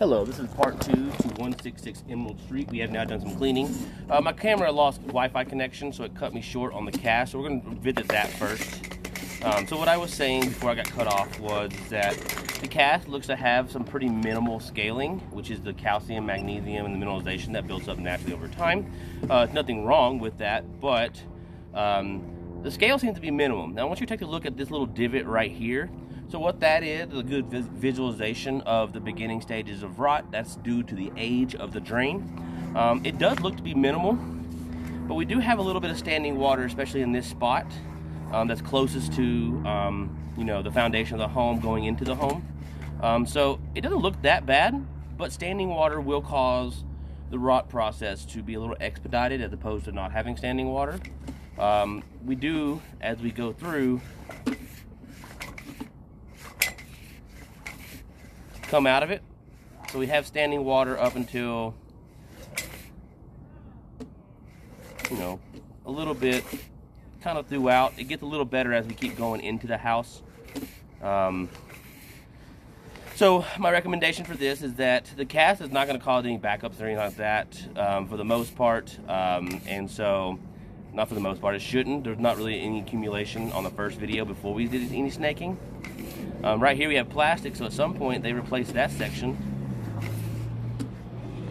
Hello, this is part 2 to 166 Emerald Street. We have now done some cleaning. My camera lost Wi-Fi connection, so it cut me short on the cast, so we're going to visit that first. So what I was saying before I got cut off was that the cast looks to have some pretty minimal scaling, which is the calcium, magnesium, and the mineralization that builds up naturally over time. Nothing wrong with that, but the scale seems to be minimum. Now I want you to take a look at this little divot right here. So what that is a good visualization of the beginning stages of rot. That's due to the age of the drain. It does look to be minimal, but we do have a little bit of standing water, especially in this spot that's closest to you know, the foundation of the home going into the home. So it doesn't look that bad, but standing water will cause the rot process to be a little expedited as opposed to not having standing water. We do, as we go through, come out of it. So we have standing water up until, you know, a little bit kind of throughout. It gets a little better as we keep going into the house. So my recommendation for this is that the cast is not going to cause any backups or anything like that for the most part. And so, not for the most part, it shouldn't. There's not really any accumulation on the first video before we did any snaking. Right here we have plastic, so at some point they replaced that section.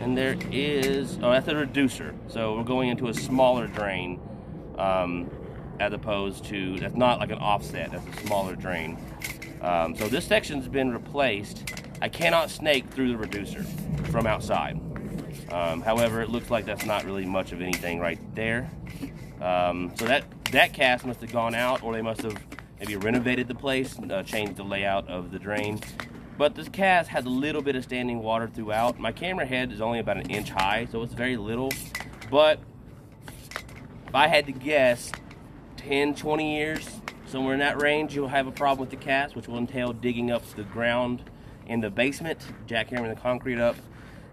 And there is, oh, that's a reducer. So we're going into a smaller drain as opposed to, that's not like an offset, that's a smaller drain. So this section's been replaced. I cannot snake through the reducer from outside. However, it looks like that's not really much of anything right there. So that cast must have gone out, or they must have maybe renovated the place, changed the layout of the drain. But this cast has a little bit of standing water throughout. My camera head is only about 1 inch high, so it's very little. But if I had to guess, 10, 20 years, somewhere in that range, you'll have a problem with the cast, which will entail digging up the ground in the basement, jackhammering the concrete up,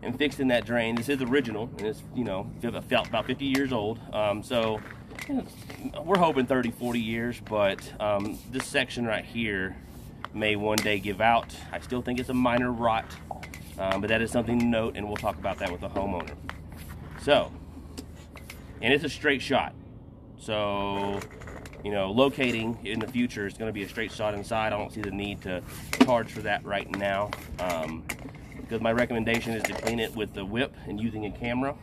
and fixing that drain. This is original, and it's, you know, about 50 years old. So we're hoping 30, 40 years, but this section right here may one day give out. I still think it's a minor rot, but that is something to note, and we'll talk about that with the homeowner. So, and it's a straight shot. So, you know, locating in the future is going to be a straight shot inside. I don't see the need to charge for that right now, because my recommendation is to clean it with the whip and using a camera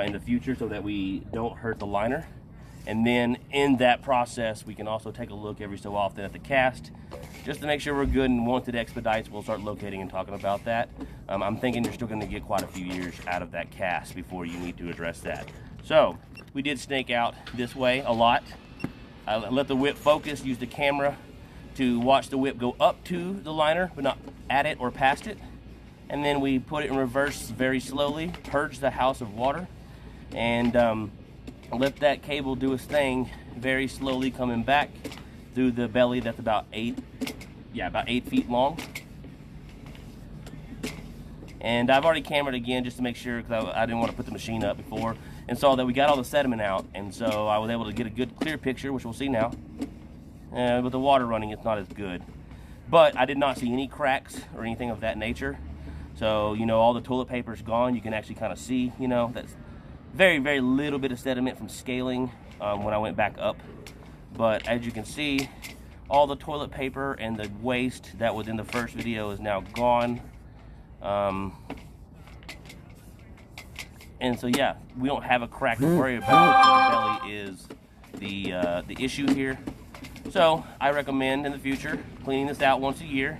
in the future so that we don't hurt the liner. And then in that process, we can also take a look every so often at the cast, just to make sure we're good, and once it expedites, we'll start locating and talking about that. I'm thinking you're still going to get quite a few years out of that cast before you need to address that. So, we did snake out this way a lot. I let the whip focus, use the camera to watch the whip go up to the liner, but not at it or past it. And then we put it in reverse very slowly, purge the house of water, and let that cable do its thing, very slowly coming back through the belly that's about 8 feet long. And I've already cameraed again just to make sure, because I didn't want to put the machine up before, and saw that we got all the sediment out, and so I was able to get a good clear picture, which we'll see now. And with the water running, it's not as good. But I did not see any cracks or anything of that nature. So, you know, all the toilet paper is gone. You can actually kind of see, you know, that's very, very little bit of sediment from scaling when I went back up. But as you can see, all the toilet paper and the waste that was in the first video is now gone. And so, yeah, we don't have a crack to worry about. The belly is the issue here. So I recommend in the future cleaning this out once a year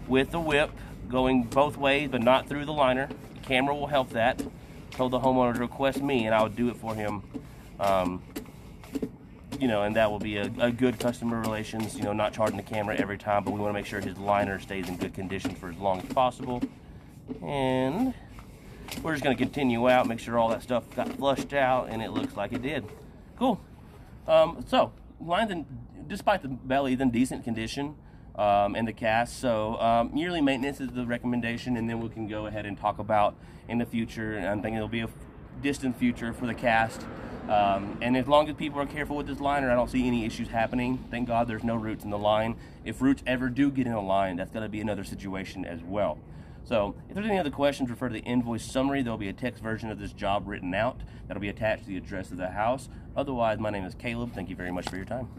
with the whip, going both ways but not through the liner. The camera will help that. Told the homeowner to request me, and I would do it for him. You know, and that will be a good customer relations, you know, not charging the camera every time, but we want to make sure his liner stays in good condition for as long as possible. And we're just going to continue out, make sure all that stuff got flushed out, and it looks like it did. Cool. So, lines, despite the belly, is in decent condition, and the cast. So, yearly maintenance is the recommendation, and then we can go ahead and talk about in the future. And I'm thinking it'll be a distant future for the cast. And as long as people are careful with this liner, I don't see any issues happening. Thank God there's no roots in the line. If roots ever do get in a line, that's going to be another situation as well. So if there's any other questions, refer to the invoice summary. There'll be a text version of this job written out that'll be attached to the address of the house. Otherwise, my name is Caleb. Thank you very much for your time.